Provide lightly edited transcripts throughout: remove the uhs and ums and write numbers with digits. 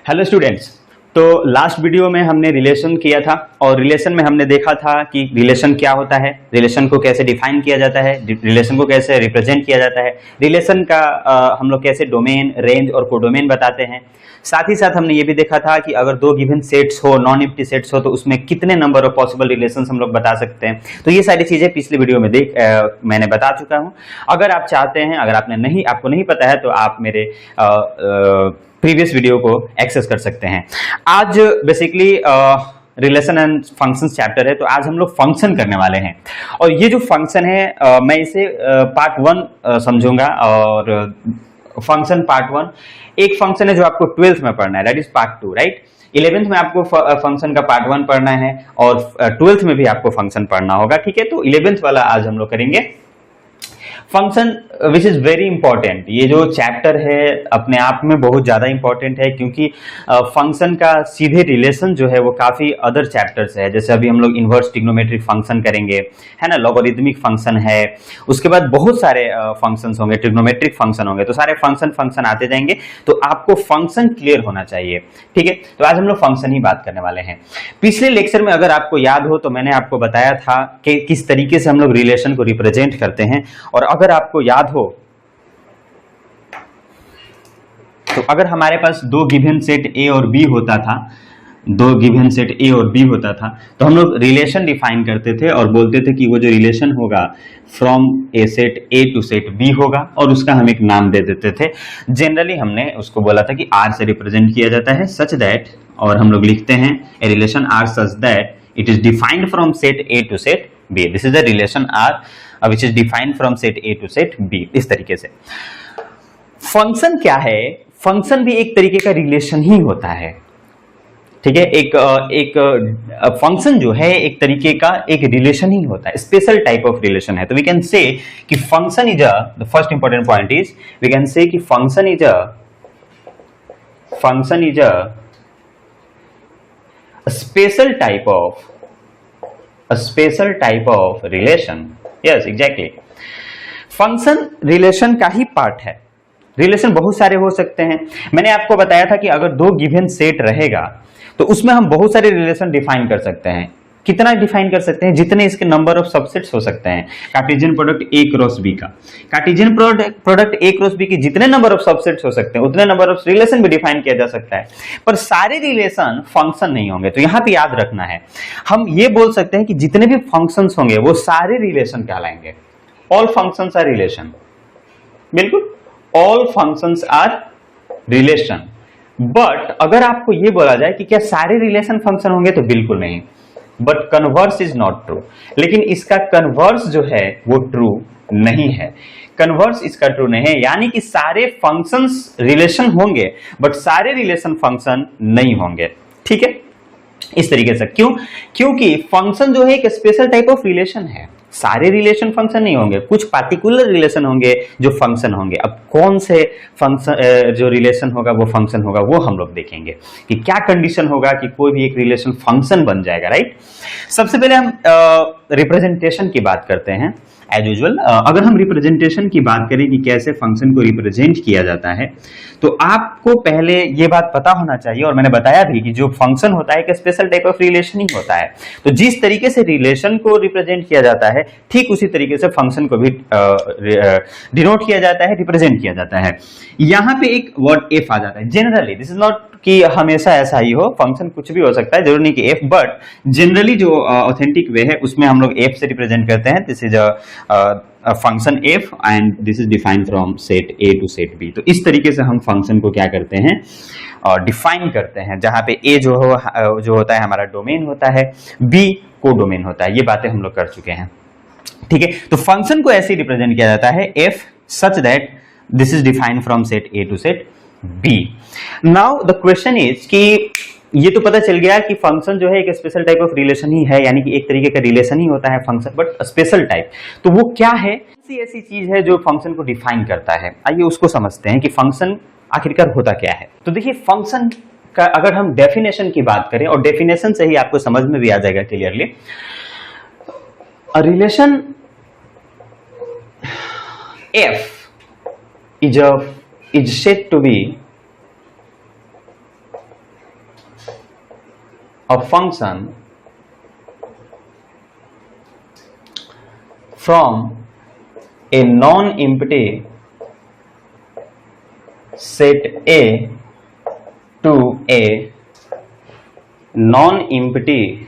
Hello students. तो last video में हमने रिलेशन किया था और रिलेशन में हमने देखा था कि रिलेशन क्या होता है, रिलेशन को कैसे डिफाइन किया जाता है, रिलेशन को कैसे रिप्रेजेंट किया जाता है, रिलेशन का हम लोग कैसे डोमेन, रेंज और कोडोमेन बताते हैं। साथ ही साथ हमने ये भी देखा था कि अगर दो गिवन सेट्स हो, नॉन एम्प्टी सेट्स हो, तो उसमें कितने नंबर ऑफ पॉसिबल रिलेशंस हम लोग बता सकते हैं। तो ये सारी चीजें पिछली वीडियो में मैंने बता चुका हूं। अगर आप चाहते हैं, अगर आपको नहीं पता है तो आप मेरे प्रीवियस वीडियो को एक्सेस कर सकते हैं। आज basically relation and functions chapter है, तो आज हम लोग फंक्शन करने वाले हैं। और ये जो फंक्शन है मैं इसे पार्ट 1 समझूंगा। और फंक्शन पार्ट 1 एक फंक्शन है जो आपको 12th में पढ़ना है, that is part 2, right. 11th में आपको फंक्शन का पार्ट 1 पढ़ना है और 12th में भी आपको फंक्शन पढ़ना होगा, ठीक है। तो 11th वाला आज हम लोग करेंगे function, which is very important. ये जो चैप्टर है अपने आप में बहुत ज्यादा इंपॉर्टेंट है, क्योंकि फंक्शन का सीधे रिलेशन जो है वो काफी अदर चैप्टर से है। जैसे अभी हम लोग इनवर्स ट्रिग्नोमेट्रिक फंक्शन करेंगे, है ना, लॉगरिथमिक फंक्शन है, उसके बाद बहुत सारे फंक्शंस होंगे, ट्रिग्नोमेट्रिक फंक्शन होंगे। तो सारे फंक्शन आते जाएंगे, तो आपको फंक्शन क्लियर होना चाहिए, ठीक है। तो आज हम लोग फंक्शन ही बात करने वाले हैं। पिछले लेक्चर में अगर आपको याद हो तो मैंने आपको बताया था कि किस तरीके से हम लोग रिलेशन को रिप्रेजेंट करते हैं। और अगर आपको याद हो तो अगर हमारे पास दो गिवन सेट ए और बी होता था, तो हम लोग रिलेशन डिफाइन करते थे और बोलते थे कि वो जो रिलेशन होगा from A set A to set B होगा, और उसका हम एक नाम दे देते थे। जनरली हमने उसको बोला था कि आर से रिप्रेजेंट किया जाता है, सच दैट, और हम लोग लिखते हैं a relation R such that it is defined from set A to set B. This is the relation R which is defined from set A to set B। इस तरीके से फंक्शन क्या है? फंक्शन भी एक तरीके का रिलेशन ही होता है, ठीक है। एक फंक्शन जो है एक तरीके का एक रिलेशन ही होता है, स्पेशल टाइप ऑफ रिलेशन है। तो वी कैन से कि function is the first important point is we can say कि function is a special type of relation. Yes, exactly. Function relation का ही पार्ट है। रिलेशन बहुत सारे हो सकते हैं। मैंने आपको बताया था कि अगर दो गिवन सेट रहेगा तो उसमें हम बहुत सारे रिलेशन डिफाइन कर सकते हैं। कितना डिफाइन कर सकते हैं? जितने इसके नंबर ऑफ सबसेट्स हो सकते हैं। Cartesian product A cross B का, Cartesian product A cross B के जितने नंबर ऑफ सबसेट्स हो सकते हैं उतने नंबर ऑफ रिलेशन भी डिफाइन किया जा सकता है, पर सारे रिलेशन फंक्शन नहीं होंगे। तो यहां पे याद रखना है, हम ये बोल सकते हैं कि जितने भी फंक्शंस होंगे वो सारे रिलेशन कहलाएंगे। ऑल फंक्शंस आर रिलेशन, बिल्कुल, all functions are relation. But अगर आपको ये बोला जाए कि क्या सारे रिलेशन फंक्शन होंगे, तो बिल्कुल नहीं। But converse is not true. लेकिन इसका कन्वर्स जो है वो ट्रू नहीं है। कन्वर्स इसका ट्रू नहीं है, यानी कि सारे फंक्शंस रिलेशन होंगे बट सारे रिलेशन फंक्शन नहीं होंगे, ठीक है। इस तरीके से क्योंकि फंक्शन जो है एक स्पेशल टाइप ऑफ रिलेशन है। सारे रिलेशन फंक्शन नहीं होंगे, कुछ पार्टिकुलर रिलेशन होंगे जो फंक्शन होंगे। अब कौन से फंक्शन जो रिलेशन होगा वो फंक्शन होगा, वो हम लोग देखेंगे कि क्या कंडीशन होगा कि कोई भी एक रिलेशन फंक्शन बन जाएगा, राइट। सबसे पहले हम रिप्रेजेंटेशन की बात करते हैं। एज यूजुअल अगर हम रिप्रेजेंटेशन की बात करें कि कैसे फंक्शन को रिप्रेजेंट किया जाता है, तो आपको पहले ये बात पता होना चाहिए, और मैंने बताया भी कि जो फंक्शन होता है एक स्पेशल टाइप ऑफ रिलेशन ही होता है। तो जिस तरीके से रिलेशन को रिप्रेजेंट किया जाता है, ठीक उसी तरीके से फंक्शन को भी डिनोट किया जाता है, रिप्रेजेंट किया जाता है। यहां पे एक वर्ड एफ आ जाता है। जनरली दिस इज नॉट कि हमेशा ऐसा ही हो, फंक्शन कुछ भी हो सकता है, जरूर नहीं कि एफ, बट जनरली जो ऑथेंटिक वे है उसमें हम लोग एफ से रिप्रेजेंट करते हैं। This is a function F and this is defined from set A to set B. तो इस तरीके से हम फंक्शन को क्या करते हैं, डिफाइन करते हैं, जहां पे ए जो होता है हमारा डोमेन होता है, बी को डोमेन होता है। ये बातें हम लोग कर चुके हैं, ठीक है। तो फंक्शन को ऐसे रिप्रेजेंट किया जाता है, F such that this is defined from set A to set B. Now the question is कि ये तो पता चल गया कि फंक्शन जो है एक स्पेशल टाइप ऑफ रिलेशन ही है, यानी कि एक तरीके का रिलेशन ही होता है फंक्शन, बट स्पेशल टाइप। तो वो क्या है? ऐसी चीज है जो फंक्शन को डिफाइन करता है। आइए उसको समझते हैं कि फंक्शन आखिरकार होता क्या है। तो देखिए, फंक्शन का अगर हम डेफिनेशन की बात करें, और डेफिनेशन से ही आपको समझ में भी आ जाएगा clearly, a relation F is said to be a function from a non-empty set A to a non-empty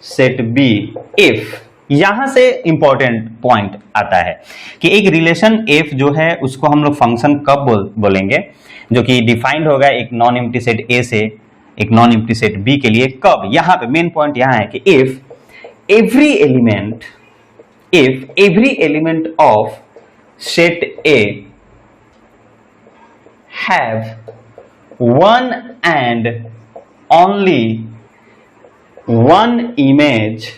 set B if, यहां से इंपॉर्टेंट पॉइंट आता है कि एक रिलेशन f जो है उसको हम लोग फंक्शन कब बोलेंगे, जो कि डिफाइंड होगा एक नॉन एम्प्टी सेट A से एक नॉन एम्प्टी सेट B के लिए कब। यहां पे मेन पॉइंट यहां है कि if every element of set A have one and only one image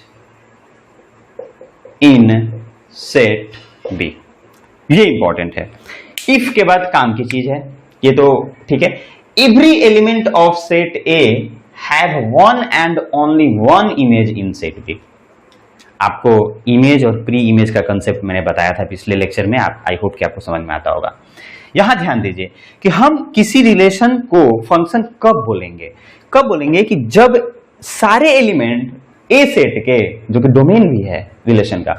in set B। ये इंपॉर्टेंट है, इफ के बाद काम की चीज है ये तो ठीक है। Every element of set A have one and only one image in set B. आपको इमेज और प्री इमेज का कंसेप्ट मैंने बताया था पिछले लेक्चर में, आई होप कि आपको समझ में आता होगा। यहां ध्यान दीजिए कि हम किसी रिलेशन को फंक्शन कब बोलेंगे कि जब सारे एलिमेंट ए सेट के, जो कि डोमेन भी है रिलेशन का,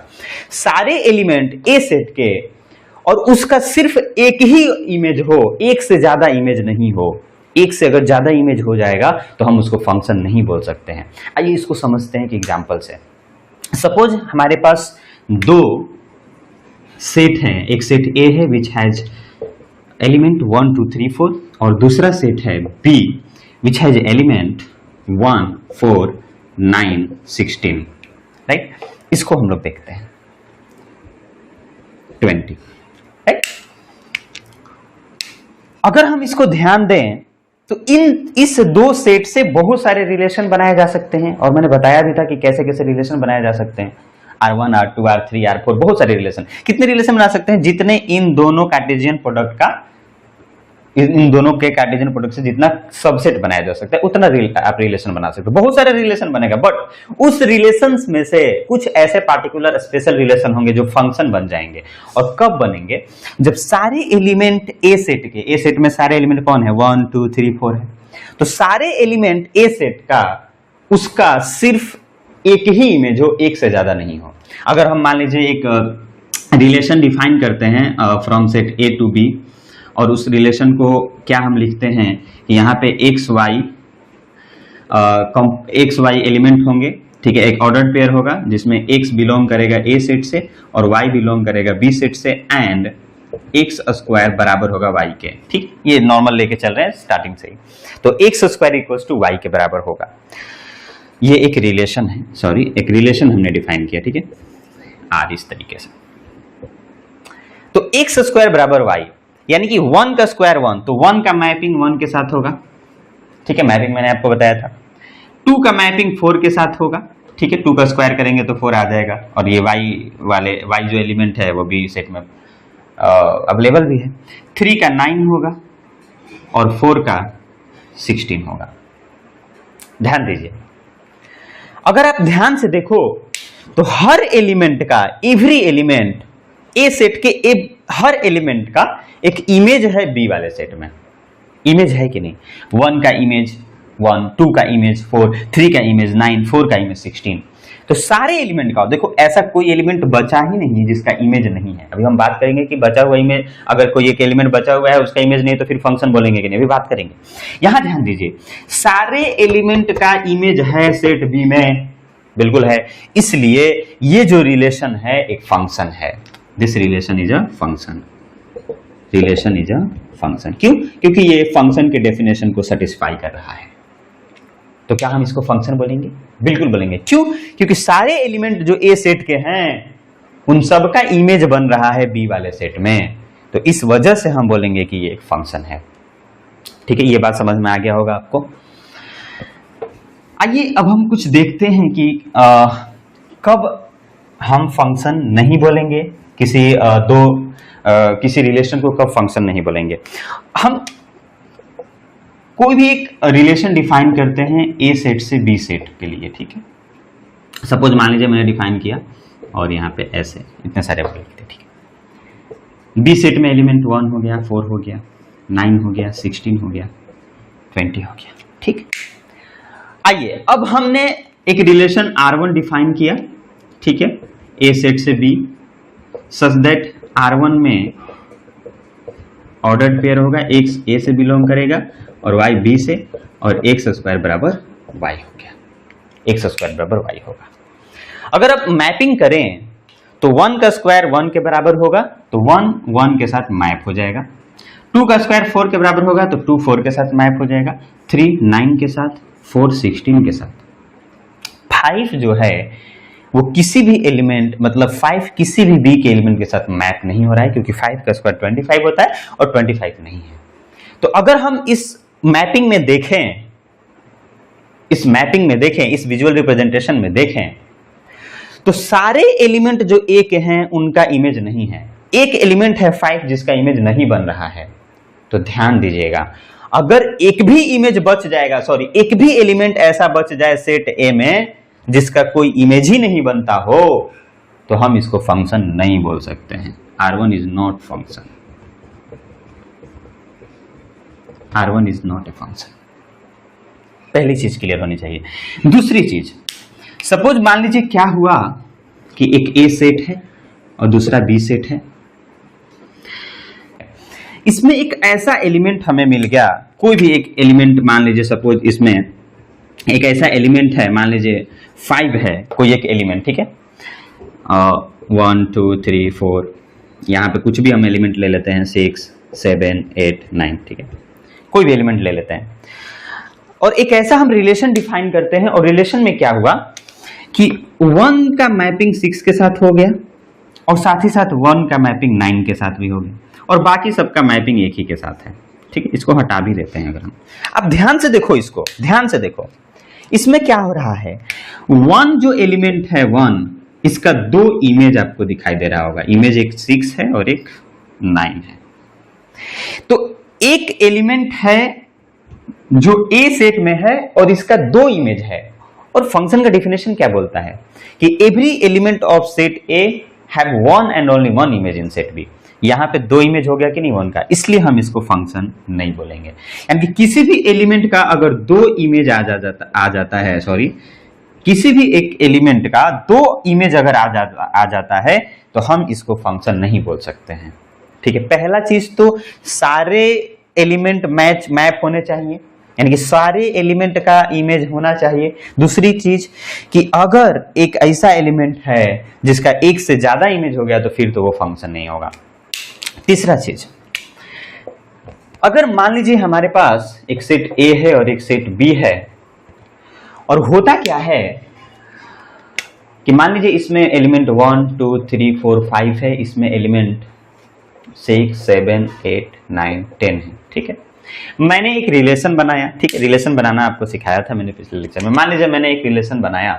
सारे एलिमेंट ए सेट के और उसका सिर्फ एक ही इमेज हो, एक से ज्यादा इमेज नहीं हो। एक से अगर ज्यादा इमेज हो जाएगा तो हम उसको फंक्शन नहीं बोल सकते हैं। आइए इसको समझते हैं कि एग्जांपल से। सपोज हमारे पास दो सेट हैं, एक सेट ए है विच हैज एलिमेंट 1 2 3 4 और दूसरा सेट है B which has element 1 4 9 16, right. इसको हम लोग देखते हैं 20, राइट। अगर हम इसको ध्यान दें तो इस दो सेट से बहुत सारे रिलेशन बनाए जा सकते हैं, और मैंने बताया भी था कि कैसे कैसे रिलेशन बनाए जा सकते हैं। R1 R2 R3 R4 बहुत सारे रिलेशन। कितने रिलेशन बना सकते हैं? जितने इन दोनों कार्टेशियन प्रोडक्ट का, इन दोनों के कार्टेशियन प्रोडक्ट से जितना सबसेट बनाया जा सकता है उतना आप रिलेशन बना सकते हो। बहुत सारे रिलेशन बनेगा, बट उस रिलेशंस में से कुछ ऐसे पार्टिकुलर स्पेशल रिलेशन होंगे जो फंक्शन बन जाएंगे। और कब बनेंगे? जब सारे एलिमेंट ए सेट के, ए सेट में सारे एलिमेंट कौन है? 1 2 3 4 है। तो सारे एलिमेंट ए सेट का उसका सिर्फ एक ही इमेज हो, एक से ज्यादा नहीं हो। अगर हम मान लीजिए एक रिलेशन डिफाइन करते हैं from set A to B, और उस रिलेशन को क्या हम लिखते हैं कि यहाँ पे एक्स वाई एलिमेंट होंगे, ठीक है। एक ऑर्डर्ड पेयर होगा जिसमें एक्स बिलोंग करेगा ए सेट से और वाई बिलोंग करेगा बी सेट से, एंड एक्स स्क्वायर बराबर होगा वाई के, ठीक। ये नॉर्मल लेके चल रहे हैं स्टार्टिंग से ही। तो X square equals to Y के बराबर होगा। ये एक रिलेशन है, सॉरी एक रिलेशन हमने डिफाइन किया, ठीक है, आर इस तरीके से। तो एक्स स्क्वायर बराबर वाई, यानी कि 1 का स्क्वायर 1, तो 1 का मैपिंग 1 के साथ होगा, ठीक है, मैपिंग मैंने आपको बताया था। 2 का मैपिंग 4 के साथ होगा, ठीक है, 2 का स्क्वायर करेंगे तो 4 आ जाएगा, और ये y जो एलिमेंट है वो भी सेट में अवेलेबल भी है। 3 का 9 होगा और 4 का 16 होगा। ध्यान दीजिए, अगर आप ध्यान से देखो तो हर एलिमेंट का, एवरी एलिमेंट ए सेट के हर एलिमेंट का एक इमेज है बी वाले सेट में। इमेज है कि नहीं? 1 का इमेज 1, 2 का इमेज 4, 3 का इमेज 9, 4 का इमेज 16। तो सारे एलिमेंट का देखो, ऐसा कोई एलिमेंट बचा ही नहीं है जिसका इमेज नहीं है। अभी हम बात करेंगे कि बचा हुआ इमेज, अगर कोई एक एलिमेंट बचा हुआ है उसका इमेज नहीं तो फिर फंक्शन बोलेंगे कि नहीं, अभी बात करेंगे। यहां ध्यान दीजिए, सारे एलिमेंट का इमेज है सेट बी में, बिल्कुल है, इसलिए ये जो रिलेशन है एक फंक्शन है। This relation is a function, relation is a function. क्यों? क्योंकि ये फंक्शन के डेफिनेशन को सेटिस्फाई कर रहा है। तो क्या हम इसको फंक्शन बोलेंगे? बिल्कुल बोलेंगे। क्यों? क्योंकि सारे एलिमेंट जो ए सेट के हैं उन सब का इमेज बन रहा है बी वाले सेट में, तो इस वजह से हम बोलेंगे कि ये एक फंक्शन है, ठीक है। ये बात समझ में आ गया होगा आपको। आइए अब हम कुछ देखते हैं कि कब हम फंक्शन नहीं बोलेंगे, किसी रिलेशन को कब फंक्शन नहीं बोलेंगे। हम कोई भी एक रिलेशन डिफाइन करते हैं ए सेट से बी सेट के लिए, ठीक है। सपोज मान लीजिए मैंने डिफाइन किया और यहाँ पे ऐसे इतने सारे वर्ड लिखते, ठीक है। बी सेट में एलिमेंट 1 हो गया, 4 हो गया, 9 हो गया, 16 हो गया, 20 हो गया, ठीक। आइए अब हमने एक रिलेशन R1 डिफाइन किया, ठीक है, ए सेट से बी सच दैट R1 में ऑर्डर्ड पेयर होगा, x a से बिलोंग करेगा और y b से, और x स्क्वायर बराबर y हो गया, x स्क्वायर बराबर y होगा। अगर आप मैपिंग करें तो 1 का स्क्वायर 1 के बराबर होगा तो 1 1 के साथ मैप हो जाएगा, 2 का स्क्वायर 4 के बराबर होगा तो 2 4 के साथ मैप हो जाएगा, 3 9 के साथ, 4 16 के साथ। 5 जो है वो किसी भी एलिमेंट, मतलब 5 किसी भी b के एलिमेंट के साथ मैप नहीं हो रहा है, क्योंकि 5 का स्क्वायर 25 होता है और 25 नहीं है। तो अगर हम इस मैपिंग में देखें, इस विजुअल रिप्रेजेंटेशन में देखें, तो सारे एलिमेंट जो ए के हैं उनका इमेज नहीं है। एक एलिमेंट है 5 जिसका इमेज नहीं बन रहा है। तो ध्यान दीजिएगा, अगर एक भी इमेज बच जाएगा, सॉरी एक भी एलिमेंट ऐसा बच जाए सेट ए में जिसका कोई इमेज ही नहीं बनता हो, तो हम इसको फंक्शन नहीं बोल सकते हैं। R1 is not function, R1 is not a function. पहली चीज क्लियर होनी चाहिए। दूसरी चीज, सपोज मान लीजिए क्या हुआ कि एक ए सेट है और दूसरा बी सेट है, इसमें एक ऐसा एलिमेंट हमें मिल गया, कोई भी एक एलिमेंट मान लीजिए, सपोज इसमें एक ऐसा एलिमेंट है, मान लीजिए 5 है कोई एक एलिमेंट, ठीक है, 1 2 3 4, यहाँ पे कुछ भी हम एलिमेंट ले लेते हैं, 6 7 8 9, ठीक है, कोई भी एलिमेंट ले लेते हैं और एक ऐसा हम रिलेशन डिफाइन करते हैं। और रिलेशन में क्या हुआ कि 1 का मैपिंग 6 के साथ हो गया और साथ ही साथ 1 का मैपिंग 9 के साथ भी हो गया और बाकी सबका मैपिंग एक ही के साथ है, ठीक है, इसको हटा भी देते हैं अगर हम। अब ध्यान से देखो, इसको ध्यान से देखो, इसमें क्या हो रहा है, 1 जो एलिमेंट है 1, इसका 2 इमेज आपको दिखाई दे रहा होगा, इमेज एक 6 है और एक 9 है। तो एक एलिमेंट है जो ए सेट में है और इसका 2 इमेज है, और फंक्शन का डेफिनेशन क्या बोलता है कि every element of set A have one and only one image in set B. यहां पे 2 इमेज हो गया कि नहीं 1 का, इसलिए हम इसको फंक्शन नहीं बोलेंगे। यानी कि किसी भी एलिमेंट का अगर 2 इमेज आ जाता है, सॉरी किसी भी एक एलिमेंट का 2 इमेज अगर आ जाता है तो हम इसको फंक्शन नहीं बोल सकते हैं, ठीक है। पहला चीज तो सारे एलिमेंट मैप होने चाहिए, यानी कि सारे एलिमेंट का इमेज होना चाहिए। दूसरी चीज कि अगर एक ऐसा एलिमेंट है जिसका एक से ज्यादा इमेज हो गया तो फिर तो वो फंक्शन नहीं होगा। तीसरा चीज, अगर मान लीजिए हमारे पास एक सेट ए है और एक सेट बी है, और होता क्या है कि मान लीजिए इसमें एलिमेंट 1 2 3 4 5 है, इसमें एलिमेंट 6 7 8 9 10 है, ठीक है। मैंने एक रिलेशन बनाया, ठीक है, रिलेशन बनाना आपको सिखाया था मैंने पिछले लेक्चर में। मान लीजिए मैंने एक रिलेशन बनाया,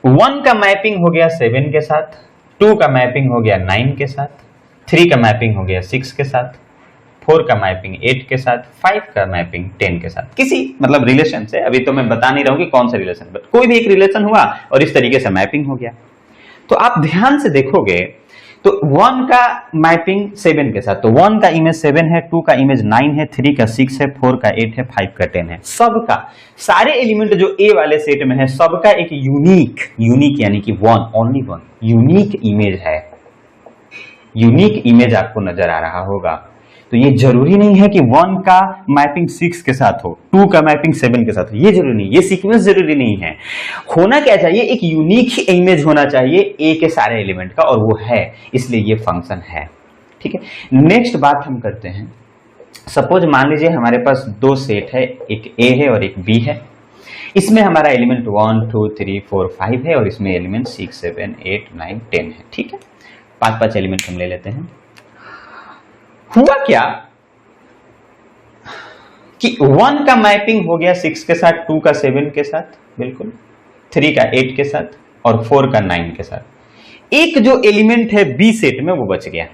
1 का मैपिंग हो गया 7 के साथ, 2 का मैपिंग हो गया 9 के साथ, 3 का मैपिंग हो गया 6 के साथ, 4 का मैपिंग 8 के साथ, 5 का मैपिंग 10 के साथ। किसी मतलब रिलेशन से, अभी तो मैं बता नहीं रहा हूं कि कौन सा रिलेशन, बट कोई भी एक रिलेशन हुआ और इस तरीके से मैपिंग हो गया। तो आप ध्यान से देखोगे तो 1 का मैपिंग 7 के साथ, तो 1 का इमेज 7 है, 2 का इमेज 9 है, 3 का 6 है, 4 का 8 है, 5 का 10 है। सबका, सारे एलिमेंट जो ए वाले सेट में है, सबका एक यूनिक यानी कि ओनली वन यूनिक इमेज है, यूनिक इमेज आपको नजर आ रहा होगा। तो ये जरूरी नहीं है कि 1 का मैपिंग 6 के साथ हो, 2 का मैपिंग 7 के साथ हो, ये जरूरी नहीं, ये सीक्वेंस जरूरी नहीं है। होना क्या चाहिए, एक यूनिक इमेज होना चाहिए ए के सारे एलिमेंट का, और वो है, इसलिए ये फंक्शन है, ठीक है। नेक्स्ट बात हम करते हैं, सपोज मान लीजिए हमारे पास 2 सेट है, एक ए है और एक बी है। इसमें हमारा एलिमेंट 1 2 3 4 5 है और इसमें एलिमेंट 6 7 8 9 10 है, ठीक है। 5 एलिमेंट हम ले लेते हैं। हुआ क्या कि 1 का मैपिंग हो गया 6 के साथ, 2 का 7 के साथ, बिल्कुल, 3 का 8 के साथ और 4 का 9 के साथ। एक जो एलिमेंट है बी सेट में वो बच गया।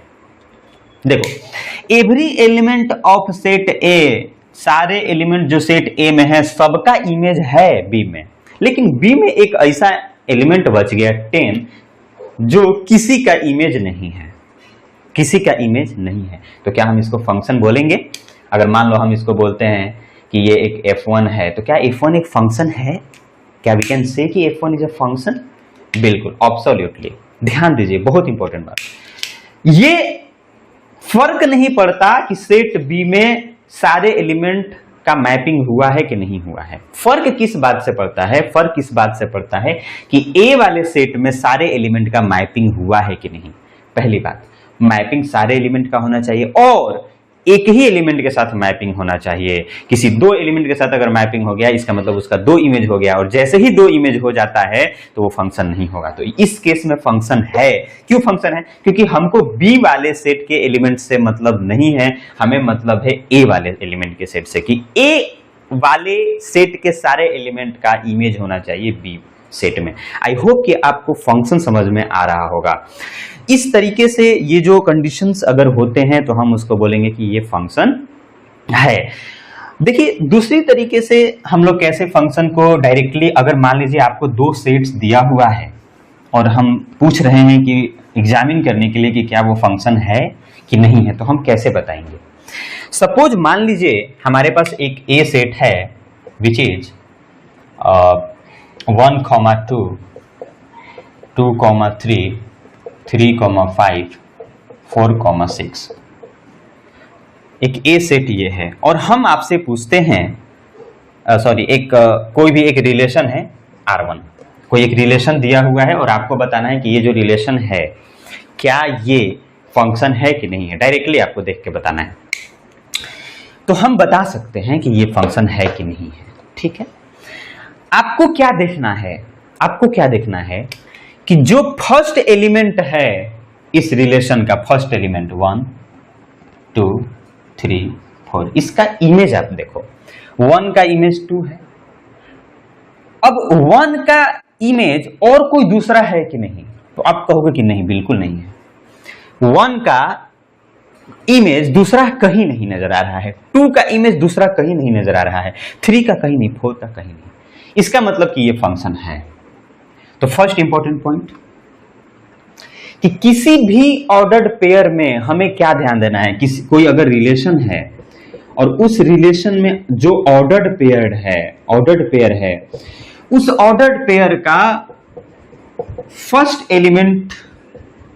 देखो, एवरी एलिमेंट ऑफ सेट ए, सारे एलिमेंट जो सेट ए में है सबका इमेज है बी में, लेकिन बी में एक ऐसा एलिमेंट बच गया 10 जो किसी का इमेज नहीं है, किसी का इमेज नहीं है। तो क्या हम इसको फंक्शन बोलेंगे? अगर मान लो हम इसको बोलते हैं कि ये एक F1 है, तो क्या F1 एक फंक्शन है? क्या वी कैन से कि F1 इज अ फंक्शन? बिल्कुल, एब्सोल्युटली। ध्यान दीजिए, बहुत इंपॉर्टेंट बात। ये फर्क नहीं पड़ता कि सेट बी में सारे एलिमेंट का मैपिंग हुआ है कि नहीं हुआ है। फर्क किस बात से पड़ता है? फर्क इस बात से पड़ता है कि ए वाले सेट में सारे एलिमेंट का मैपिंग हुआ है कि नहीं। पहली बात, मैपिंग सारे एलिमेंट का होना चाहिए और एक ही एलिमेंट के साथ मैपिंग होना चाहिए। किसी दो एलिमेंट के साथ अगर मैपिंग हो गया, इसका मतलब उसका दो इमेज हो गया, और जैसे ही दो इमेज हो जाता है तो वो फंक्शन नहीं होगा। तो इस केस में फंक्शन है। क्यों फंक्शन है? क्योंकि हमको बी वाले सेट के एलिमेंट से मतलब नहीं है, हमें मतलब है ए वाले एलिमेंट के सेट से, कि ए वाले सेट के सारे एलिमेंट का इमेज होना चाहिए बी सेट में। आई होप कि आपको फंक्शन समझ में आ रहा होगा। इस तरीके से ये जो कंडीशंस अगर होते हैं तो हम उसको बोलेंगे कि ये फंक्शन है। देखिए, दूसरी तरीके से हम लोग कैसे फंक्शन को डायरेक्टली, अगर मान लीजिए आपको दो सेट्स दिया हुआ है और हम पूछ रहे हैं कि एग्जामिन करने के लिए कि क्या वो फंक्शन है कि नहीं है, तो हम कैसे बताएंगे? सपोज मान लीजिए हमारे पास एक ए सेट है विच इज 1,2, 2,3, 3,5, 4,6। एक ए सेट ये है और हम आपसे पूछते हैं, कोई भी एक रिलेशन है R1, कोई एक रिलेशन दिया हुआ है और आपको बताना है कि ये जो रिलेशन है क्या ये फंक्शन है कि नहीं है। डायरेक्टली आपको देख के बताना है। तो हम बता सकते हैं कि ये फंक्शन है कि नहीं है। ठीक है, आपको क्या देखना है? आपको क्या देखना है कि जो फर्स्ट एलिमेंट है इस रिलेशन का, फर्स्ट एलिमेंट 1, 2, 3, 4, इसका इमेज आप देखो। 1 का इमेज 2 है। अब 1 का इमेज और कोई दूसरा है कि नहीं? तो आप कहोगे कि नहीं, बिल्कुल नहीं है। 1 का इमेज दूसरा कहीं नहीं नजर आ रहा है, 2 का इमेज दूसरा कहीं नहीं नजर आ रहा है, 3 का कहीं नहीं, 4 का कहीं नहीं। इसका मतलब कि ये फंक्शन है। तो फर्स्ट इंपॉर्टेंट पॉइंट कि किसी भी ऑर्डर्ड पेयर में हमें क्या ध्यान देना है? कोई अगर रिलेशन है और उस रिलेशन में जो ऑर्डर्ड पेयर है, उस ऑर्डर्ड पेयर का फर्स्ट एलिमेंट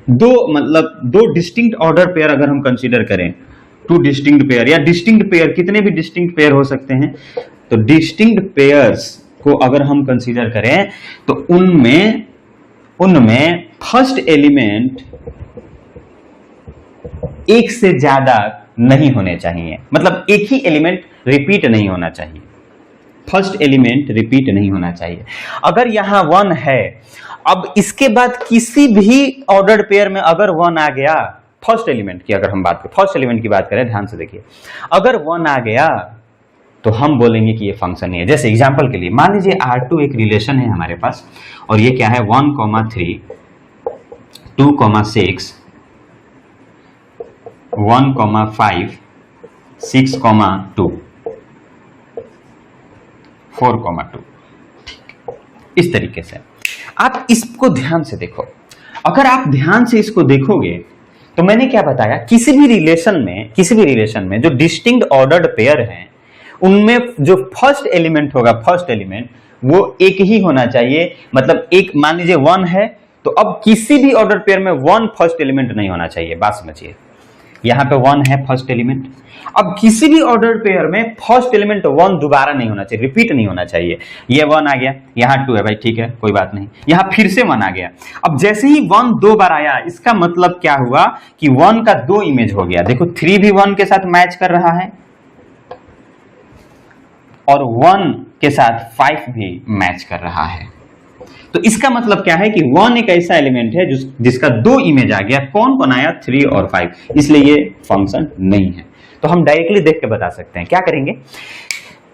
दो डिस्टिंक्ट ऑर्डर पेयर अगर हम कंसीडर करें, 2 डिस्टिंक्ट पेयर या डिस्टिंक्ट पेयर, कितने भी डिस्टिंक्ट पेयर हो सकते हैं, तो डिस्टिंक्ट पेयर्स को अगर हम कंसीडर करें तो उनमें फर्स्ट एलिमेंट एक से ज्यादा नहीं होने चाहिए। मतलब एक ही एलिमेंट रिपीट नहीं होना चाहिए, फर्स्ट एलिमेंट रिपीट नहीं होना चाहिए। अगर यहां 1 है, अब इसके बाद किसी भी ऑर्डर्ड पेयर में अगर 1 आ गया, फर्स्ट एलिमेंट की अगर हम बात करें, फर्स्ट एलिमेंट की बात करें, ध्यान से देखिए, अगर 1 आ गया तो हम बोलेंगे कि ये फंक्शन नहीं है। जैसे एग्जांपल के लिए मान लीजिए R2 एक रिलेशन है हमारे पास और ये क्या है, 1,3, 2,6, 1,5, 6,2, 4,2। इस तरीके से आप इसको ध्यान से देखो। अगर आप ध्यान से इसको देखोगे तो मैंने क्या बताया, किसी भी रिलेशन में जो डिस्टिंक्ट ऑर्डर्ड पेयर हैं उनमें जो फर्स्ट एलिमेंट होगा, फर्स्ट एलिमेंट वो एक ही होना चाहिए। मतलब एक, मान लीजिए 1 है तो अब किसी भी ऑर्डर पेयर में 1 फर्स्ट एलिमेंट नहीं होना चाहिए। बात समझिए, यहां पे 1 है फर्स्ट एलिमेंट, अब किसी भी ऑर्डर पेयर में फर्स्ट एलिमेंट 1 दोबारा नहीं होना चाहिए, रिपीट नहीं होना चाहिए। ये 1 आ गया, यहां 2 है भाई, ठीक है कोई बात नहीं, यहां फिर से 1 आ गया। अब जैसे ही 1 2 बार आया, इसका मतलब क्या हुआ कि 1 का 2 इमेज हो गया। देखो 3 भी 1 के साथ मैच कर रहा है और 1 के साथ 5 भी मैच कर रहा है। तो इसका मतलब क्या है कि 1 एक ऐसा एलिमेंट है जिसका 2 इमेज आ गया। कौन कौन आया, 3 और 5, इसलिए ये फंक्शन नहीं है। तो हम डायरेक्टली देख के बता सकते हैं। क्या करेंगे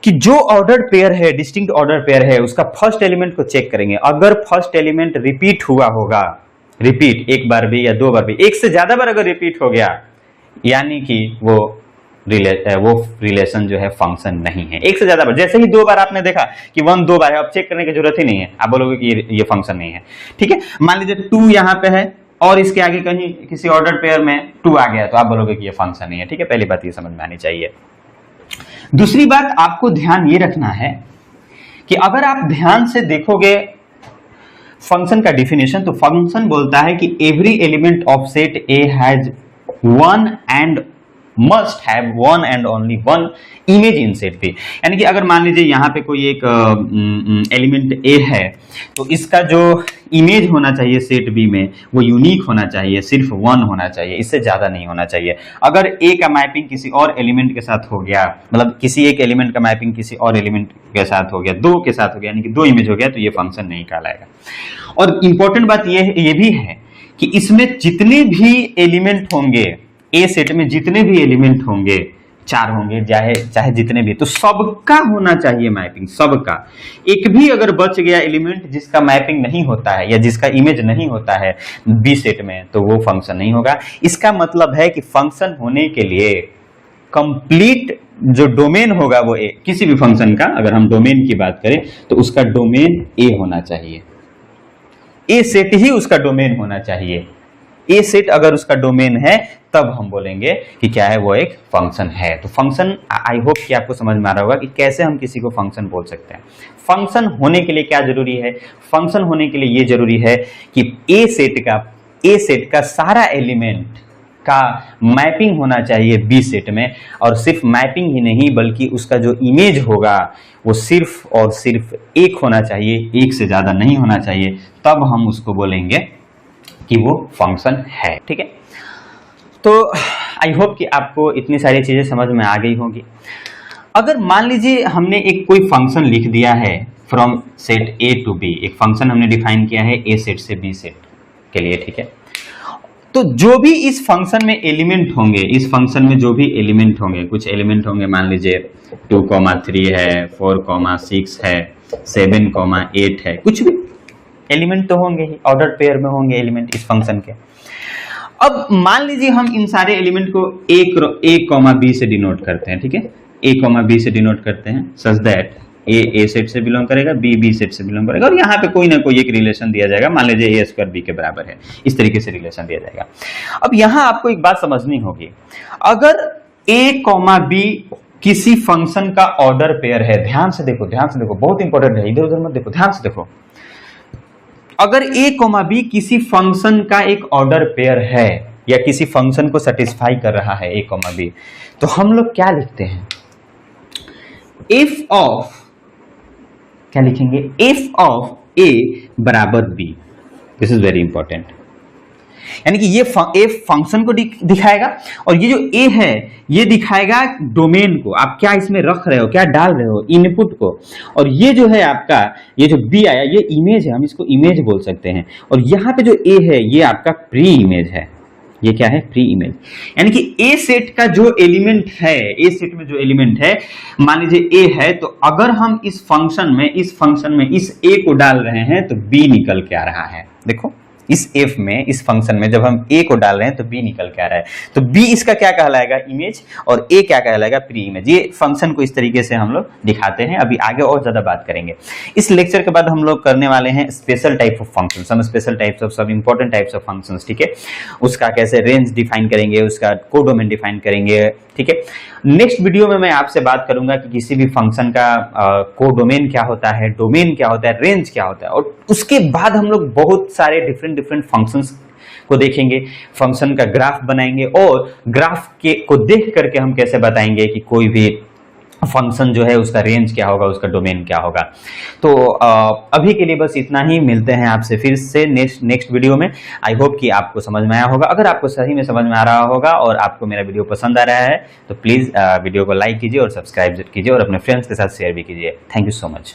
कि जो ऑर्डर्ड पेयर है, डिस्टिंक्ट ऑर्डर पेयर है, उसका फर्स्ट एलिमेंट को चेक करेंगे। अगर फर्स्ट एलिमेंट रिपीट हुआ होगा, रिपीट एक बार भी या 2 बार भी, एक से ज्यादा बार अगर रिपीट हो गया, यानी कि वो रिलेशन जो है फंक्शन नहीं है। एक से ज्यादा बार, जैसे ही 2 बार आपने देखा कि 1 2 बार है, अब चेक करने की जरूरत ही नहीं है, आप बोलोगे कि ये फंक्शन नहीं है। ठीक है, मान लीजिए 2 यहां पे है और इसके आगे कहीं किसी ऑर्डर पेयर में 2 आ गया, तो आप बोलोगे कि ये फंक्शन नहीं है। ठीक है, पहली बात ये समझ में आनी चाहिए। दूसरी बात आपको ध्यान ये रखना है कि अगर आप ध्यान से देखोगे फंक्शन का डिफिनेशन, तो फंक्शन बोलता है कि every element of set A has one and must have one and only one image in set B. यानी कि अगर मान लीजिए यहाँ पे कोई एक एलिमेंट ए है, तो इसका जो इमेज होना चाहिए सेट बी में वो यूनिक होना चाहिए, सिर्फ वन होना चाहिए, इससे ज्यादा नहीं होना चाहिए। अगर ए का मैपिंग किसी और एलिमेंट के साथ हो गया, मतलब किसी एक एलिमेंट का मैपिंग किसी और एलिमेंट के साथ हो गया, दो के साथ हो गया, यानी कि दो इमेज हो गया, तो ये फंक्शन नहीं कहलाएगा। और इंपॉर्टेंट बात ये भी है कि इसमें जितने भी एलिमेंट होंगे, ए सेट में जितने भी एलिमेंट होंगे, 4 होंगे चाहे जितने भी, तो सबका होना चाहिए मैपिंग, सबका। एक भी अगर बच गया एलिमेंट जिसका मैपिंग नहीं होता है या जिसका इमेज नहीं होता है बी सेट में, तो वो फंक्शन नहीं होगा। इसका मतलब है कि फंक्शन होने के लिए कंप्लीट जो डोमेन होगा वो ए, किसी भी फंक्शन का अगर हम डोमेन की बात करें तो उसका डोमेन ए होना चाहिए, ए सेट ही उसका डोमेन होना चाहिए। ए सेट अगर उसका डोमेन है तब हम बोलेंगे कि क्या है, वो एक फंक्शन है। तो फंक्शन, आई होप कि आपको समझ में आ रहा होगा कि कैसे हम किसी को फंक्शन बोल सकते हैं। फंक्शन होने के लिए क्या जरूरी है? फंक्शन होने के लिए ये जरूरी है कि ए सेट का सारा एलिमेंट का मैपिंग होना चाहिए बी सेट में, और सिर्फ मैपिंग ही नहीं बल्कि उसका जो इमेज होगा वो सिर्फ और सिर्फ एक होना चाहिए, एक से ज्यादा नहीं होना चाहिए, तब हम उसको बोलेंगे कि वो फंक्शन है। ठीक है, तो आई होप कि आपको इतनी सारी चीजें समझ में आ गई होंगी। अगर मान लीजिए हमने एक कोई फंक्शन लिख दिया है from set A to B, एक फंक्शन हमने डिफाइन किया है ए सेट से बी सेट के लिए, ठीक है, तो जो भी इस फंक्शन में एलिमेंट होंगे, इस फंक्शन में जो भी एलिमेंट होंगे, कुछ एलिमेंट होंगे, मान लीजिए 2,3 है, 4,6 है, 7,8 है, कुछ भी एलिमेंट तो होंगे ही, ऑर्डर पेयर में होंगे एलिमेंट इस फंक्शन के। अब मान लीजिए हम इन सारे एलिमेंट को ए कॉमा बी से डिनोट करते हैं, ठीक है, ए कॉमा बी से डिनोट करते हैं, सच दैट ए सेट से बिलोंग करेगा, बी सेट से बिलोंग करेगा, और यहाँ पे कोई ना कोई एक रिलेशन दिया जाएगा, मान लीजिए ए स्क्वायर बी के बराबर है, इस तरीके से रिलेशन दिया जाएगा। अब यहाँ आपको एक बात समझनी होगी, अगर ए कॉमा बी किसी फंक्शन का ऑर्डर पेयर है, ध्यान से देखो, बहुत इंपॉर्टेंट है, इधर उधर मत देखो, ध्यान से देखो, अगर ए कॉमा बी किसी फंक्शन का एक ऑर्डर पेयर है या किसी फंक्शन को सेटिस्फाई कर रहा है ए कॉमा बी, तो हम लोग क्या लिखते हैं, इफ ऑफ, क्या लिखेंगे, इफ ऑफ ए बराबर B. This is very important, यानी कि ये ए फंक्शन को दिखाएगा और ये जो ए है ये दिखाएगा डोमेन को, आप क्या इसमें रख रहे हो, क्या डाल रहे हो, इनपुट को, और ये जो है आपका, ये जो बी आया ये इमेज है, हम इसको इमेज बोल सकते हैं, और यहाँ पे जो ए है ये आपका प्री इमेज है, ये क्या है, प्री इमेज। यानी कि ए सेट का जो एलिमेंट है, ए सेट में जो एलिमेंट है, मान लीजिए ए है, तो अगर हम इस फंक्शन में इस ए को डाल रहे हैं तो बी निकल के आ रहा है। देखो इस एफ में, इस फंक्शन में जब हम ए को डाल रहे हैं तो बी निकल के आ रहा है, तो बी इसका क्या कहलाएगा, इमेज, और ए क्या कहलाएगा, प्री इमेज। ये फंक्शन को इस तरीके से हम लोग दिखाते हैं। अभी आगे और ज्यादा बात करेंगे। इस लेक्चर के बाद हम लोग करने वाले हैं special type of function, some special types of, सब इंपॉर्टेंट टाइप्स ऑफ फंक्शन, ठीक है, उसका कैसे रेंज डिफाइन करेंगे, उसका कोडोमेन डिफाइन करेंगे, ठीक है। नेक्स्ट वीडियो में मैं आपसे बात करूंगा कि किसी भी फंक्शन का कोडोमेन क्या होता है, डोमेन क्या होता है, रेंज क्या होता है, और उसके बाद हम लोग बहुत सारे डिफरेंट फंक्शंस को देखेंगे, फंक्शन का ग्राफ बनाएंगे, और ग्राफ को देख करके हम कैसे बताएंगे कि कोई भी फंक्शन जो है उसका रेंज क्या होगा, उसका डोमेन क्या होगा। तो अभी के लिए बस इतना ही, मिलते हैं आपसे फिर से नेक्स्ट वीडियो में। आई होप कि आपको समझ में आया होगा। अगर आपको सही में समझ में आ रहा होगा और आपको मेरा वीडियो पसंद आ रहा है तो प्लीज वीडियो को लाइक कीजिए और सब्सक्राइब कीजिए और अपने फ्रेंड्स के साथ शेयर भी कीजिए। Thank you so much.